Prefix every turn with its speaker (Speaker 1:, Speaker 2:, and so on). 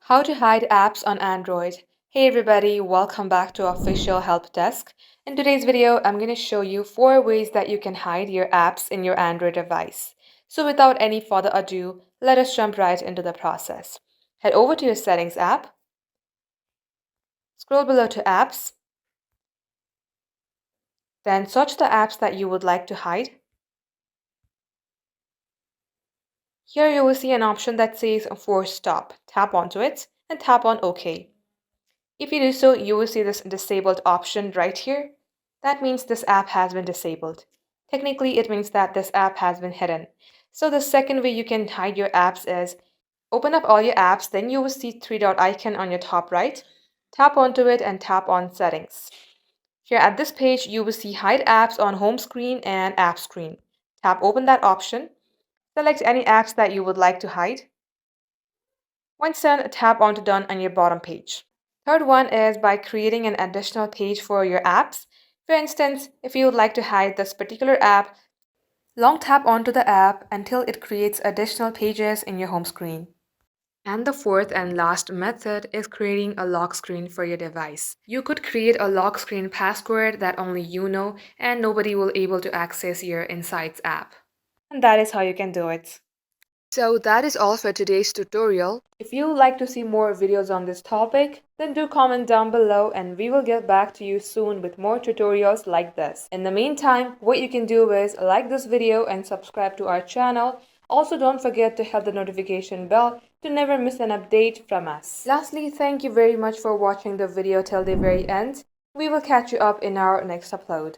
Speaker 1: How to hide apps on Android. Hey everybody, welcome back to Official Help Desk. In today's video, I'm going to show you 4 ways that you can hide your apps in your Android device. So without any further ado, let us jump right into the process. Head over to your Settings app, scroll below to Apps, then search the apps that you would like to hide. Here you will see an option that says Force Stop. Tap onto it and tap on OK. If you do so, you will see this disabled option right here. That means this app has been disabled. Technically, it means that this app has been hidden. So the second way you can hide your apps is open up all your apps, then you will see 3 dot icon on your top right. Tap onto it and tap on Settings. Here at this page, you will see Hide Apps on Home Screen and App Screen. Tap Open that option. Select any apps that you would like to hide. Once done, tap onto Done on your bottom page. Third one is by creating an additional page for your apps. For instance, if you would like to hide this particular app, long tap onto the app until it creates additional pages in your home screen. And the fourth and last method is creating a lock screen for your device. You could create a lock screen password that only you know and nobody will be able to access your Insights app. And that is how you can do it. So that is all for today's tutorial. If you would like to see more videos on this topic, then do comment down below and we will get back to you soon with more tutorials like this. In the meantime, what you can do is like this video and subscribe to our channel. Also, don't forget to hit the notification bell to never miss an update from us. Lastly, thank you very much for watching the video till the very end. We will catch you up in our next upload.